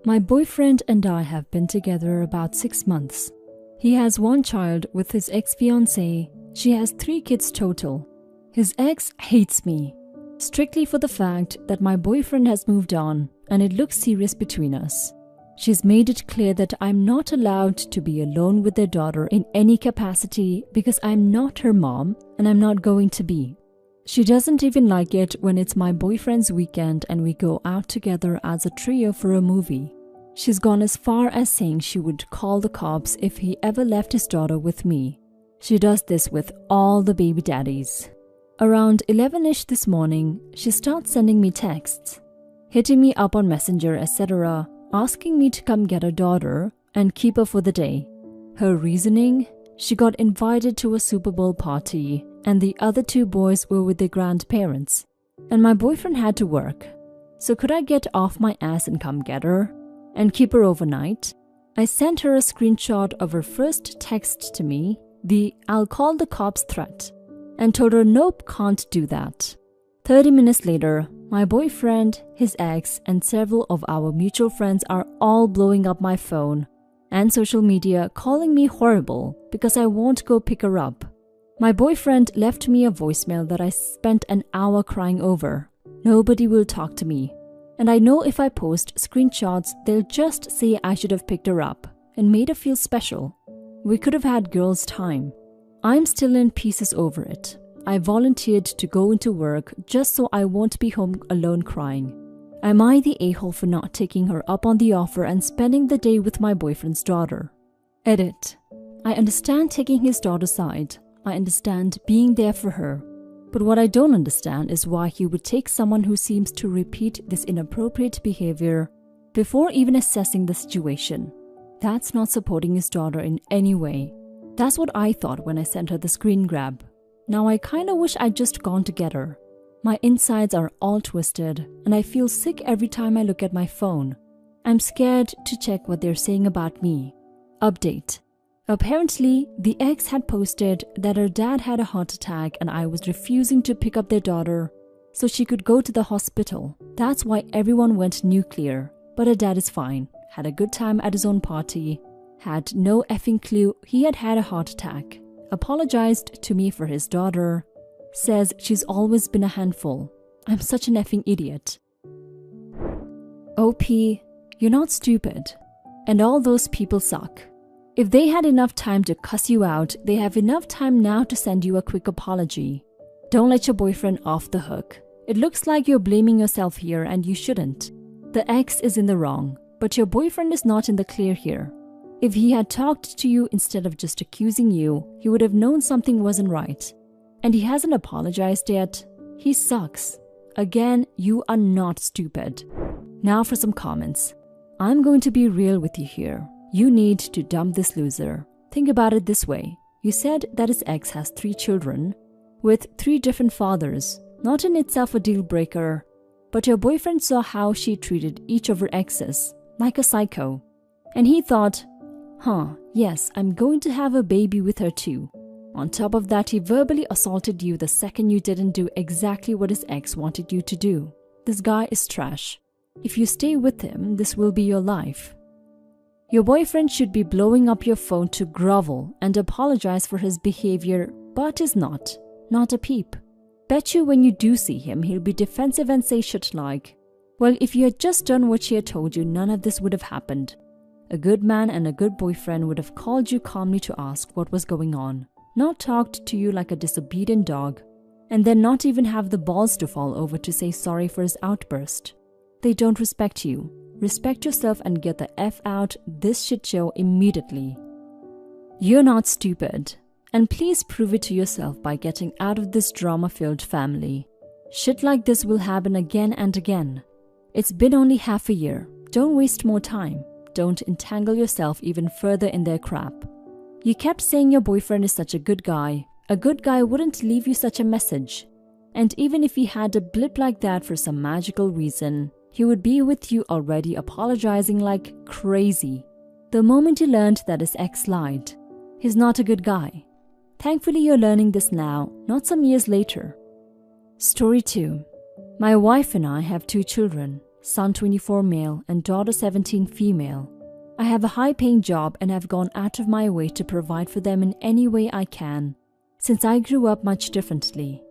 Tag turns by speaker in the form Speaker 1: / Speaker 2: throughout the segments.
Speaker 1: My boyfriend and I have been together about 6 months. He has 1 child with his ex-fiancée. She has 3 kids total. His ex hates me, strictly for the fact that my boyfriend has moved on and it looks serious between us. She's made it clear that I'm not allowed to be alone with their daughter in any capacity because I'm not her mom and I'm not going to be. She doesn't even like it when it's my boyfriend's weekend and we go out together as a trio for a movie. She's gone as far as saying she would call the cops if he ever left his daughter with me. She does this with all the baby daddies. Around 11ish this morning, she starts sending me texts, hitting me up on Messenger, etc., asking me to come get her daughter and keep her for the day. Her reasoning? She got invited to a Super Bowl party and the other 2 boys were with their grandparents, and my boyfriend had to work. So could I get off my ass and come get her and keep her overnight? I sent her a screenshot of her first text to me, the "I'll call the cops" threat, and told her nope, can't do that. 30 minutes later, my boyfriend, his ex, and several of our mutual friends are all blowing up my phone and social media, calling me horrible because I won't go pick her up. My boyfriend left me a voicemail that I spent an hour crying over. Nobody will talk to me. And I know if I post screenshots, they'll just say I should have picked her up and made her feel special. We could have had girls' time. I'm still in pieces over it. I volunteered to go into work just so I won't be home alone crying. Am I the a-hole for not taking her up on the offer and spending the day with my boyfriend's daughter? Edit. I understand taking his daughter's side. I understand being there for her. But what I don't understand is why he would take someone who seems to repeat this inappropriate behavior before even assessing the situation. That's not supporting his daughter in any way. That's what I thought when I sent her the screen grab. Now I kinda wish I'd just gone to get her. My insides are all twisted and I feel sick every time I look at my phone. I'm scared to check what they're saying about me. Update. Apparently, the ex had posted that her dad had a heart attack and I was refusing to pick up their daughter so she could go to the hospital. That's why everyone went nuclear. But her dad is fine, had a good time at his own party, had no effing clue he had had a heart attack, apologized to me for his daughter, says she's always been a handful. I'm such an effing idiot. OP, you're not stupid. And all those people suck. If they had enough time to cuss you out, they have enough time now to send you a quick apology. Don't let your boyfriend off the hook. It looks like you're blaming yourself here and you shouldn't. The ex is in the wrong, but your boyfriend is not in the clear here. If he had talked to you instead of just accusing you, he would have known something wasn't right. And he hasn't apologized yet. He sucks. Again, you are not stupid. Now for some comments. I'm going to be real with you here. You need to dump this loser. Think about it this way. You said that his ex has 3 children with 3 different fathers. Not in itself a deal breaker, but your boyfriend saw how she treated each of her exes, like a psycho. And he thought, yes, I'm going to have a baby with her too. On top of that, he verbally assaulted you the second you didn't do exactly what his ex wanted you to do. This guy is trash. If you stay with him, this will be your life. Your boyfriend should be blowing up your phone to grovel and apologize for his behavior, but is not. Not a peep. Bet you when you do see him, he'll be defensive and say shit like, well, if you had just done what she had told you, none of this would have happened. A good man and a good boyfriend would have called you calmly to ask what was going on, not talked to you like a disobedient dog, and then not even have the balls to fall over to say sorry for his outburst. They don't respect you. Respect yourself and get the F out this shit show immediately. You're not stupid. And please prove it to yourself by getting out of this drama-filled family. Shit like this will happen again and again. It's been only half a year. Don't waste more time. Don't entangle yourself even further in their crap. You kept saying your boyfriend is such a good guy. A good guy wouldn't leave you such a message. And even if he had a blip like that for some magical reason, he would be with you already apologizing like crazy. The moment he learned that his ex lied. He's not a good guy. Thankfully, you're learning this now, not some years later. Story 2. My wife and I have 2 children, son 24 male and daughter 17 female. I have a high-paying job and have gone out of my way to provide for them in any way I can, since I grew up much differently.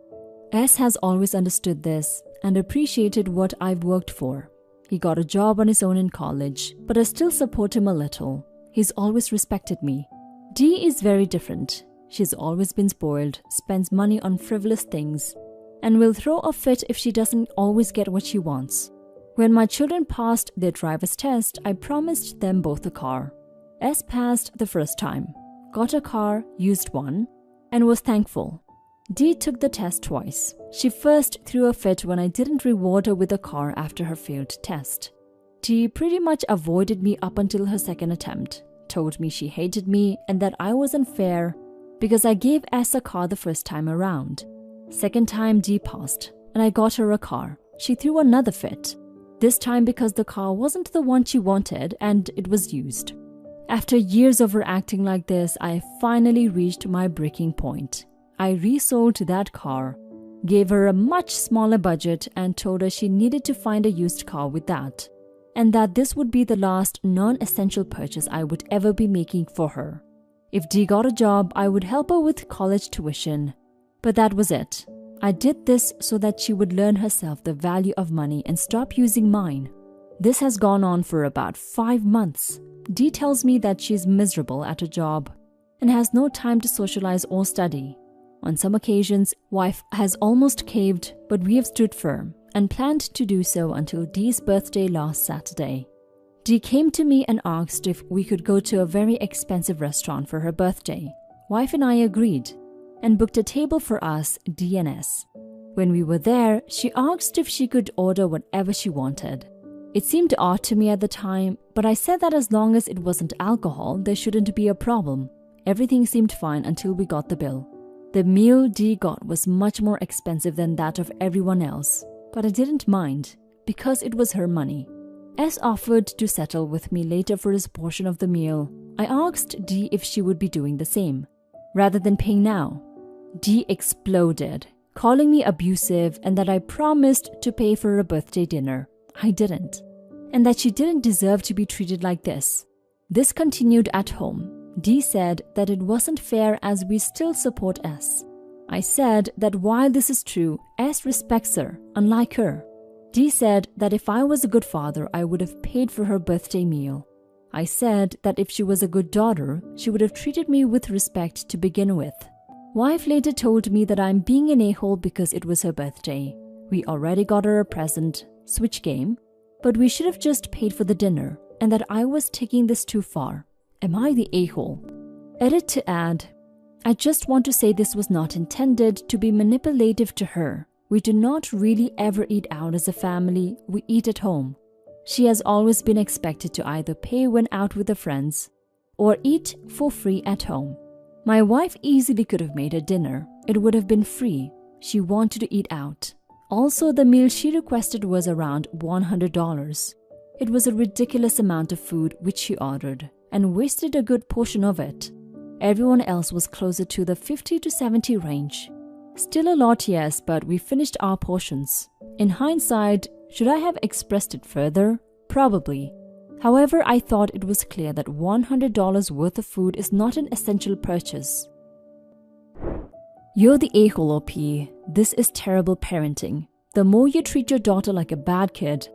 Speaker 1: S has always understood this and appreciated what I've worked for. He got a job on his own in college, but I still support him a little. He's always respected me. D is very different. She's always been spoiled, spends money on frivolous things, and will throw a fit if she doesn't always get what she wants. When my children passed their driver's test, I promised them both a car. S passed the first time, got a car, used one, and was thankful. D took the test twice. She first threw a fit when I didn't reward her with a car after her failed test. D pretty much avoided me up until her second attempt, told me she hated me and that I was unfair because I gave S a car the first time around. Second time D passed, and I got her a car. She threw another fit, this time because the car wasn't the one she wanted and it was used. After years of her acting like this, I finally reached my breaking point. I resold that car, gave her a much smaller budget and told her she needed to find a used car with that, and that this would be the last non-essential purchase I would ever be making for her. If D got a job, I would help her with college tuition. But that was it. I did this so that she would learn herself the value of money and stop using mine. This has gone on for about 5 months. D tells me that she's miserable at her job and has no time to socialize or study. On some occasions, wife has almost caved, but we have stood firm and planned to do so until D's birthday last Saturday. D came to me and asked if we could go to a very expensive restaurant for her birthday. Wife and I agreed and booked a table for us, D and S. When we were there, she asked if she could order whatever she wanted. It seemed odd to me at the time, but I said that as long as it wasn't alcohol, there shouldn't be a problem. Everything seemed fine until we got the bill. The meal D got was much more expensive than that of everyone else, but I didn't mind because it was her money. S offered to settle with me later for his portion of the meal. I asked D if she would be doing the same, rather than paying now. D exploded, calling me abusive and that I promised to pay for her birthday dinner. I didn't, and that she didn't deserve to be treated like this. This continued at home. D said that it wasn't fair as we still support S. I said that while this is true, S respects her, unlike her. D said that if I was a good father, I would have paid for her birthday meal. I said that if she was a good daughter, she would have treated me with respect to begin with. Wife later told me that I'm being an a-hole because it was her birthday. We already got her a present, Switch game, but we should have just paid for the dinner, and that I was taking this too far. Am I the a-hole? Edit to add, I just want to say this was not intended to be manipulative to her. We do not really ever eat out as a family, we eat at home. She has always been expected to either pay when out with her friends or eat for free at home. My wife easily could have made her dinner. It would have been free. She wanted to eat out. Also, the meal she requested was around $100. It was a ridiculous amount of food which she ordered and wasted a good portion of it. Everyone else was closer to the 50 to 70 range. Still a lot, yes, but we finished our portions. In hindsight, should I have expressed it further? Probably. However, I thought it was clear that $100 worth of food is not an essential purchase. You're the a-hole, OP. This is terrible parenting. The more you treat your daughter like a bad kid,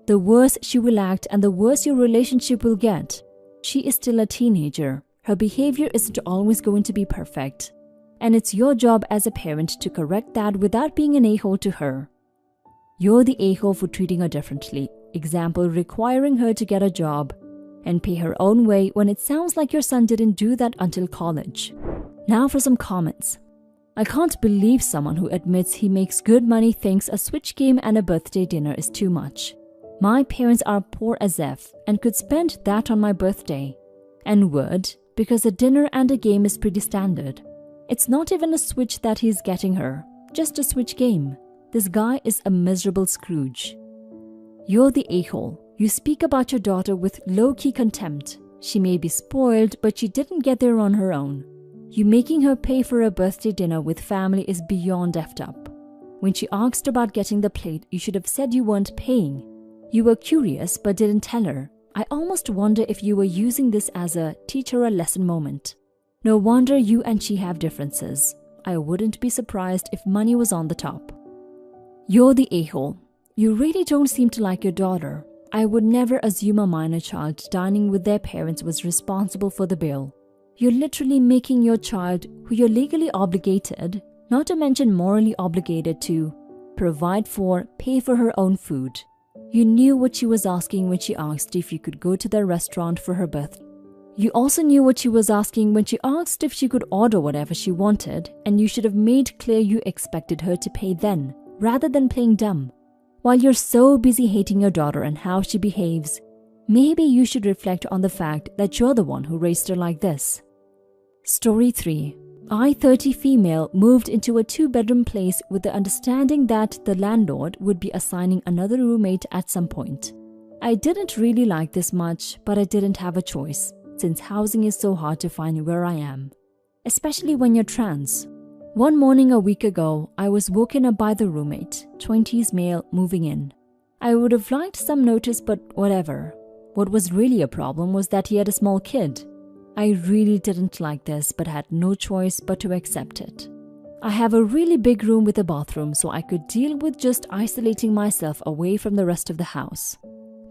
Speaker 1: the worse she will act and the worse your relationship will get. She is still a teenager. Her behavior isn't always going to be perfect. And it's your job as a parent to correct that without being an a-hole to her. You're the a-hole for treating her differently. Example, requiring her to get a job and pay her own way when it sounds like your son didn't do that until college. Now for some comments. I can't believe someone who admits he makes good money thinks a Switch game and a birthday dinner is too much. My parents are poor as F and could spend that on my birthday. And would, because a dinner and a game is pretty standard. It's not even a Switch that he's getting her, just a Switch game. This guy is a miserable Scrooge. You're the a-hole. You speak about your daughter with low-key contempt. She may be spoiled, but she didn't get there on her own. You making her pay for a birthday dinner with family is beyond effed up. When she asked about getting the plate, you should have said you weren't paying. You were curious but didn't tell her. I almost wonder if you were using this as a teach her a lesson moment. No wonder you and she have differences. I wouldn't be surprised if money was on the top. You're the a-hole. You really don't seem to like your daughter. I would never assume a minor child dining with their parents was responsible for the bill. You're literally making your child, who you're legally obligated, not to mention morally obligated to, provide for, pay for her own food. You knew what she was asking when she asked if you could go to the restaurant for her birthday. You also knew what she was asking when she asked if she could order whatever she wanted, and you should have made clear you expected her to pay then, rather than playing dumb. While you're so busy hating your daughter and how she behaves, maybe you should reflect on the fact that you're the one who raised her like this. Story 3. I, 30 female, moved into a 2-bedroom place with the understanding that the landlord would be assigning another roommate at some point. I didn't really like this much, but I didn't have a choice, since housing is so hard to find where I am, especially when you're trans. One morning a week ago, I was woken up by the roommate, 20s male, moving in. I would have liked some notice, but whatever. What was really a problem was that he had a small kid. I really didn't like this, but had no choice but to accept it. I have a really big room with a bathroom, so I could deal with just isolating myself away from the rest of the house.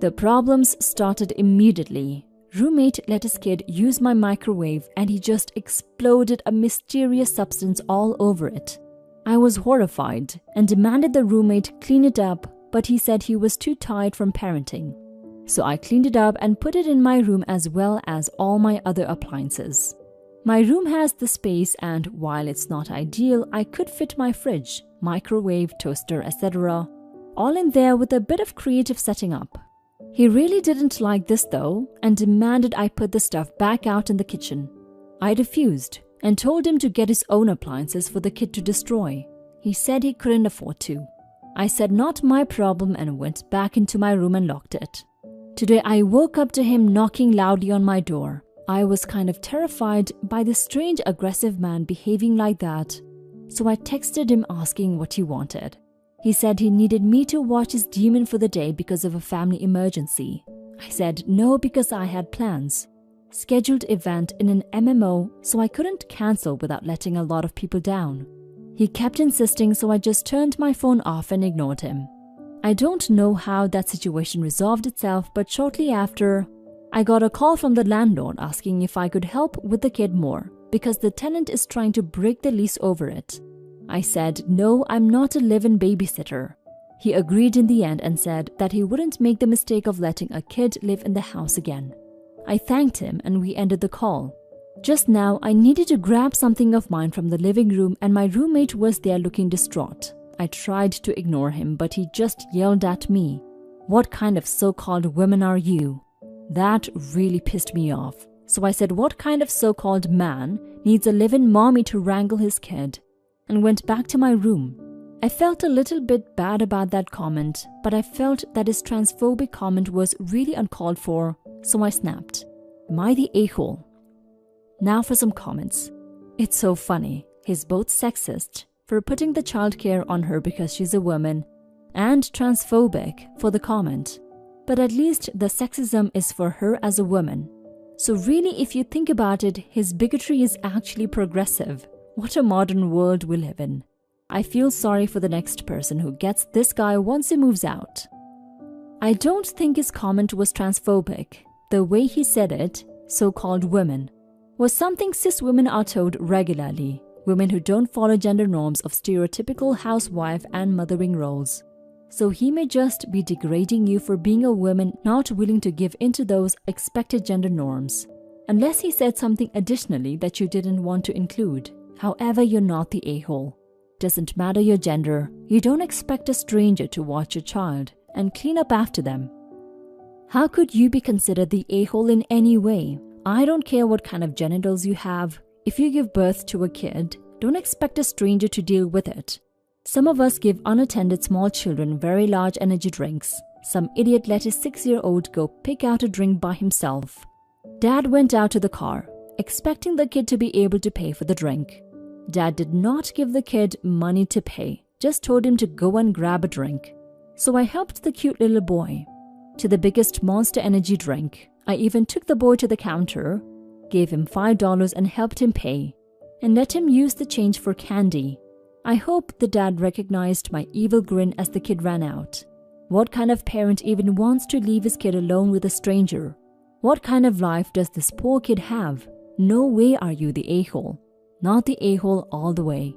Speaker 1: The problems started immediately. Roommate let his kid use my microwave and he just exploded a mysterious substance all over it. I was horrified and demanded the roommate clean it up, but he said he was too tired from parenting. So I cleaned it up and put it in my room as well as all my other appliances. My room has the space, and while it's not ideal, I could fit my fridge, microwave, toaster, etc. all in there with a bit of creative setting up. He really didn't like this though and demanded I put the stuff back out in the kitchen. I refused and told him to get his own appliances for the kid to destroy. He said he couldn't afford to. I said not my problem and went back into my room and locked it. Today I woke up to him knocking loudly on my door. I was kind of terrified by this strange aggressive man behaving like that, so I texted him asking what he wanted. He said he needed me to watch his demon for the day because of a family emergency. I said no because I had plans. Scheduled event in an MMO, so I couldn't cancel without letting a lot of people down. He kept insisting, so I just turned my phone off and ignored him. I don't know how that situation resolved itself, but shortly after, I got a call from the landlord asking if I could help with the kid more because the tenant is trying to break the lease over it. I said, no, I'm not a live-in babysitter. He agreed in the end and said that he wouldn't make the mistake of letting a kid live in the house again. I thanked him and we ended the call. Just now, I needed to grab something of mine from the living room and my roommate was there looking distraught. I tried to ignore him, but he just yelled at me. What kind of so-called women are you? That really pissed me off. So I said, what kind of so-called man needs a live-in mommy to wrangle his kid? And went back to my room. I felt a little bit bad about that comment, but I felt that his transphobic comment was really uncalled for, so I snapped. Am I the a-hole? Now for some comments. It's so funny. He's both sexist for putting the childcare on her because she's a woman, and transphobic for the comment. But at least the sexism is for her as a woman. So really, if you think about it, his bigotry is actually progressive. What a modern world we live in. I feel sorry for the next person who gets this guy once he moves out. I don't think his comment was transphobic. The way he said it, so-called women, was something cis women are told regularly. Women who don't follow gender norms of stereotypical housewife and mothering roles. So he may just be degrading you for being a woman not willing to give into those expected gender norms. Unless he said something additionally that you didn't want to include. However, you're not the a-hole. Doesn't matter your gender, you don't expect a stranger to watch your child and clean up after them. How could you be considered the a-hole in any way? I don't care what kind of genitals you have. If you give birth to a kid, don't expect a stranger to deal with it. Some of us give unattended small children very large energy drinks. Some idiot let his 6-year-old go pick out a drink by himself. Dad went out to the car, expecting the kid to be able to pay for the drink. Dad did not give the kid money to pay, just told him to go and grab a drink. So I helped the cute little boy. to the biggest Monster Energy drink. I even took the boy to the counter, gave him $5 and helped him pay, and let him use the change for candy. I hope the dad recognized my evil grin as the kid ran out. What kind of parent even wants to leave his kid alone with a stranger? What kind of life does this poor kid have? No way are you the a-hole. Not the a-hole all the way.